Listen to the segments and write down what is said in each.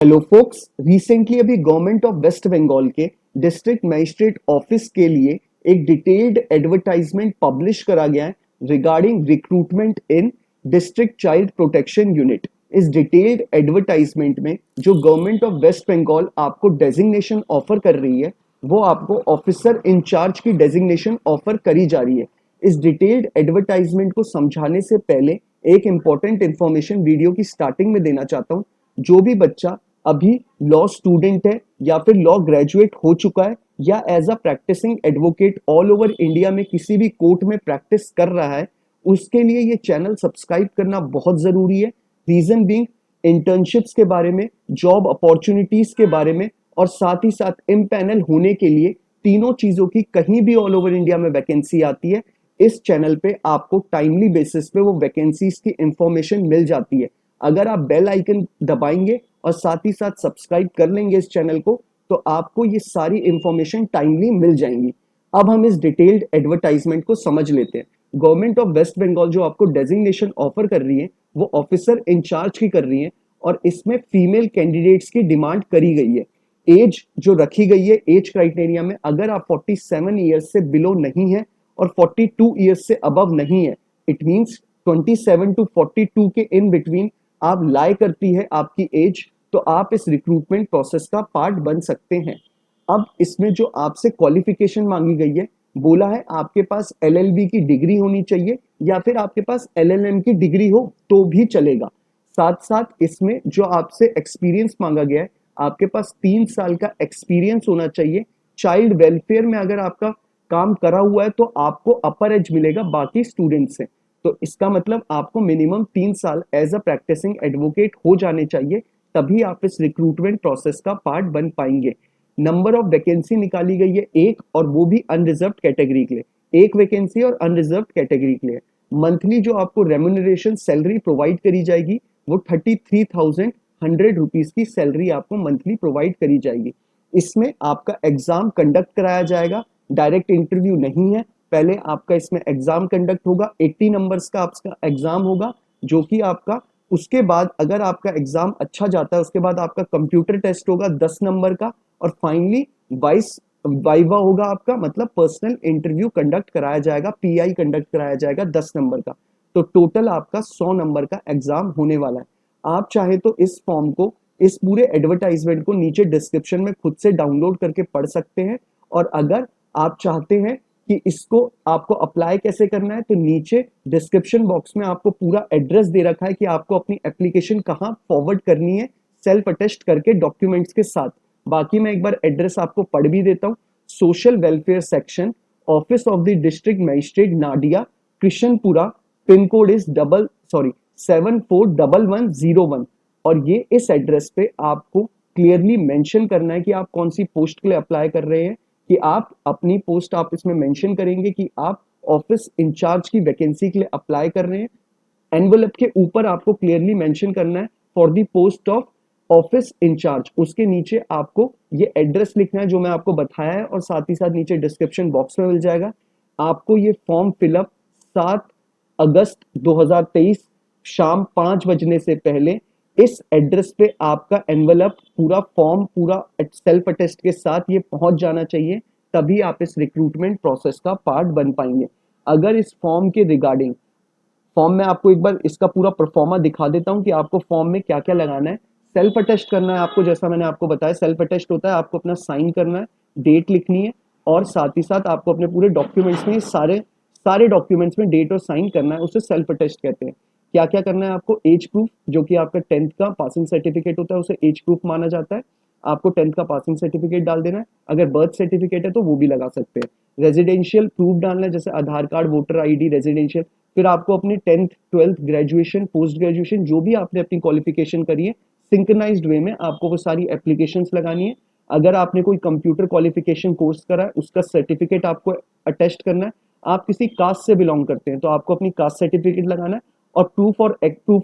Hello focus, recently अभी government of waste Bengal के district magistrate office के लिए एक डिटेल्ड एडवर्टाइजमेंट पब्लिश करा गया है रिगार्डिंग रिक्रूटमेंट इन डिस्ट्रिक्ट चाइल्ड प्रोटेक्शन यूनिट। इस डिटेल्ड एडवर्टाइजमेंट में जो गवर्नमेंट ऑफ वेस्ट बंगाल आपको डेजिग्नेशन ऑफर कर रही है वो आपको ऑफिसर इंचार्ज की डेजिग्नेशन ऑफर करी जा रही है। इस डिटेल्ड एडवर्टाइजमेंट को समझाने से पहले एक इंपॉर्टेंट इंफॉर्मेशन वीडियो की स्टार्टिंग में देना चाहता हूँ। जो भी बच्चा अभी लॉ स्टूडेंट है या फिर लॉ ग्रेजुएट हो चुका है या as a practising advocate all over India में किसी भी कोर्ट में प्रैक्टिस कर रहा है, उसके लिए ये चैनल सब्सक्राइब करना बहुत जरूरी है। रीजन बीइंग इंटर्नशिप्स के बारे में, जॉब अपॉर्चुनिटीज के बारे में और साथ ही साथ इम्पैनल होने के लिए तीनों चीजों की कहीं भी ऑल ओवर इंडिया में वैकेंसी आती है, इस चैनल पे आपको टाइमली बेसिस पे वो वैकेंसीज की इंफॉर्मेशन मिल जाती है। अगर आप बेल आइकन दबाएंगे और साथ ही साथ सब्सक्राइब कर लेंगे इस चैनल को तो आपको ये सारी इंफॉर्मेशन टाइमली मिल जाएंगी। अब हम इस डिटेल्ड एडवर्टाइजमेंट को समझ लेते हैं। गवर्नमेंट ऑफ वेस्ट बंगाल जो आपको डेजिग्नेशन ऑफर कर रही है वो ऑफिसर इंचार्ज की कर रही है और इसमें फीमेल कैंडिडेट्स की डिमांड करी गई है। एज जो रखी गई है एज क्राइटेरिया में, अगर आप 47 ईयर्स से बिलो नहीं है और 42 ईयर्स से अबव नहीं है, इट मींस 27 टू 42 के इन बिटवीन आप लाई करती है आपकी एज, तो आप इस रिक्रूटमेंट प्रोसेस का पार्ट बन सकते हैं। अब इसमें जो आपसे क्वालिफिकेशन मांगी गई है, बोला है आपके पास एलएलबी की डिग्री होनी चाहिए या फिर आपके पास एलएलएम की डिग्री हो तो भी चलेगा। साथ साथ इसमें जो आपसे एक्सपीरियंस मांगा गया है, आपके पास 3 साल का एक्सपीरियंस होना चाहिए। चाइल्ड वेलफेयर में अगर आपका काम करा हुआ है तो आपको अपर एज मिलेगा बाकी स्टूडेंट से। तो इसका मतलब आपको मिनिमम 3 साल एज अ प्रैक्टिसिंग एडवोकेट हो जाने चाहिए, तभी आप इस रिक्रूटमेंट प्रोसेस का पार्ट बन पाएंगे। नंबर ऑफ वैकेंसी निकाली गई है एक, और वो भी अनरिजर्व कैटेगरी के लिए एक वैकेंसी और अनरिजर्व कैटेगरी के लिए। मंथली जो आपको रेम्यूनरेशन सैलरी प्रोवाइड करी जाएगी वो 33,100 रुपीज की सैलरी आपको मंथली प्रोवाइड करी जाएगी। इसमें आपका एग्जाम कंडक्ट कराया जाएगा, डायरेक्ट इंटरव्यू नहीं है। पहले आपका इसमें एग्जाम कंडक्ट होगा, 80 नंबर्स का आपका एग्जाम होगा जो कि आपका, उसके बाद अगर आपका एग्जाम अच्छा जाता है उसके बाद आपका कंप्यूटर टेस्ट होगा 10 नंबर का, और फाइनली वाइस वाइवा होगा आपका, मतलब पर्सनल इंटरव्यू कंडक्ट कराया जाएगा, पीआई कंडक्ट कराया जाएगा 10 नंबर का। तो टोटल आपका 100 नंबर का एग्जाम होने वाला है। आप चाहे तो इस फॉर्म को, इस पूरे एडवर्टाइजमेंट को नीचे डिस्क्रिप्शन में खुद से डाउनलोड करके पढ़ सकते हैं। और अगर आप चाहते हैं कि इसको आपको अप्लाई कैसे करना है तो नीचे डिस्क्रिप्शन बॉक्स में आपको पूरा एड्रेस दे रखा है कि आपको अपनी एप्लीकेशन कहाँ फॉरवर्ड करनी है सेल्फ अटेस्ट करके डॉक्यूमेंट्स के साथ। बाकी मैं एक बार एड्रेस आपको पढ़ भी देता हूँ। Social welfare section, office of the district magistrate Nadia, Krishnapura, pin code is 741101। और ये इस एड्रेस पे आपको क्लियरली मेंशन करना है कि आप कौन सी पोस्ट के लिए अप्लाई कर रहे हैं, कि आप अपनी पोस्ट आप इसमें मेंशन करेंगे कि आप ऑफिस इंचार्ज की वैकेंसी के लिए अप्लाई कर रहे हैं। एनवलप के ऊपर आपको क्लियरली मेंशन करना है for the post of office incharge. उसके नीचे आपको ये एड्रेस लिखना है जो मैं आपको बताया है, और साथ ही साथ नीचे डिस्क्रिप्शन बॉक्स में मिल जाएगा। आपको ये फॉर्म फिलअप 7 अगस्त 2023 शाम 5 बजने से पहले इस एड्रेस पे आपका एनवलप पूरा फॉर्म पूरा सेल्फ अटेस्ट के साथ ये पहुंच जाना चाहिए, तभी आप इस रिक्रूटमेंट प्रोसेस का पार्ट बन पाएंगे। अगर इस फॉर्म के रिगार्डिंग, फॉर्म में आपको एक बार इसका पूरा परफॉर्मा दिखा देता हूं कि आपको फॉर्म में क्या क्या लगाना है। सेल्फ अटेस्ट करना है आपको, जैसा मैंने आपको बताया सेल्फ अटेस्ट होता है, आपको अपना साइन करना है, डेट लिखनी है, और साथ ही साथ आपको अपने पूरे डॉक्यूमेंट्स में सारे सारे डॉक्यूमेंट्स में डेट और साइन करना है, उसे सेल्फ अटेस्ट कहते हैं। क्या क्या करना है आपको, एज प्रूफ जो कि आपका 10th का पासिंग सर्टिफिकेट होता है उसे एज प्रूफ माना जाता है, आपको 10th का पासिंग सर्टिफिकेट डाल देना है। अगर बर्थ सर्टिफिकेट है तो वो भी लगा सकते हैं। रेजिडेंशियल प्रूफ डालना है, जैसे आधार कार्ड, वोटर आईडी, रेजिडेंशियल। फिर आपको अपने 10th 12th graduation, post graduation जो भी आपने अपनी क्वालिफिकेशन करी है, सिंक्रनाइज्ड वे में आपको वो सारी एप्लीकेशंस लगानी है। अगर आपने कोई कंप्यूटर क्वालिफिकेशन कोर्स करा है उसका सर्टिफिकेट आपको अटेस्ट करना है। आप किसी कास्ट से बिलोंग करते हैं तो आपको अपनी कास्ट सर्टिफिकेट लगाना है। और प्रूफ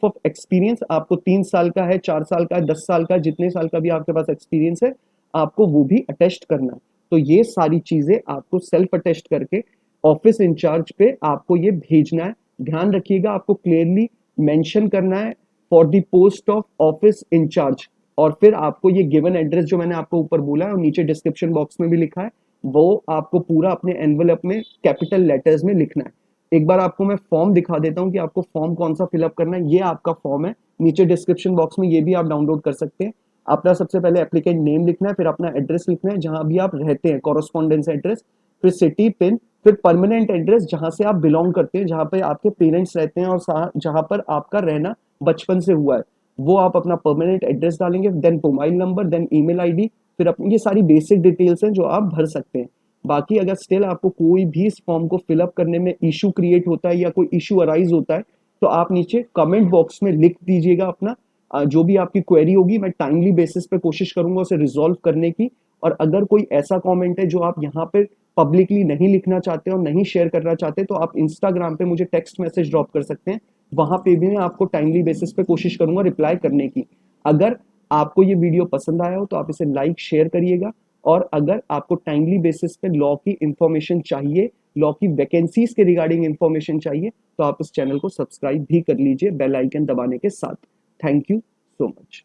ऑफ एक्सपीरियंस आपको 3 साल का है, 4 साल का है, 10 साल का, जितने साल का भी आपके पास एक्सपीरियंस है आपको वो भी अटेस्ट करना है। तो ये सारी चीजें आपको सेल्फ अटेस्ट करके ऑफिस इंचार्ज पे आपको ये भेजना है। ध्यान रखिएगा आपको क्लियरली मेंशन करना है for the post of office incharge. और फिर आपको ये गिवन एड्रेस जो मैंने आपको ऊपर बोला है और नीचे डिस्क्रिप्शन बॉक्स में भी लिखा है, वो आपको पूरा अपने एनवलप में कैपिटल लेटर्स में लिखना है। एक बार आपको मैं फॉर्म दिखा देता हूँ कि आपको फॉर्म कौन सा फिलअप करना है। ये आपका फॉर्म है, नीचे डिस्क्रिप्शन बॉक्स में ये भी आप डाउनलोड कर सकते हैं। अपना सबसे पहले एप्लीकेंट नेम लिखना है, फिर अपना एड्रेस लिखना है जहां भी आप रहते हैं, कॉरेस्पॉन्डेंस एड्रेस, फिर सिटी, पिन, फिर परमानेंट एड्रेस जहां से आप बिलोंग करते हैं, जहां पे आपके पेरेंट्स रहते हैं और जहां पर आपका रहना बचपन से हुआ है, वो आप अपना परमानेंट एड्रेस डालेंगे। Then mobile number, then email ID, फिर अपनी ये सारी बेसिक डिटेल्स हैं जो आप भर सकते हैं। बाकी अगर स्टिल आपको कोई भी इस फॉर्म को फिलअप करने में इशू क्रिएट होता है या कोई इशू अराइज होता है, तो आप नीचे कमेंट बॉक्स में लिख दीजिएगा अपना जो भी आपकी क्वेरी होगी। मैं टाइमली बेसिस पे कोशिश करूंगा उसे रिजॉल्व करने की। और अगर कोई ऐसा कमेंट है जो आप यहाँ पे पब्लिकली नहीं लिखना चाहते और नहीं शेयर करना चाहते, तो आप इंस्टाग्राम पे मुझे टेक्स्ट मैसेज ड्रॉप कर सकते हैं। वहां पे भी मैं आपको टाइमली बेसिस पे कोशिश करूंगा रिप्लाई करने की। अगर आपको ये वीडियो पसंद आया हो तो आप इसे लाइक शेयर करिएगा। और अगर आपको टाइमली बेसिस पे लॉ की इंफॉर्मेशन चाहिए, लॉ की वैकेंसीज के रिगार्डिंग इंफॉर्मेशन चाहिए, तो आप इस चैनल को सब्सक्राइब भी कर लीजिए बेल आइकन दबाने के साथ। Thank you so much.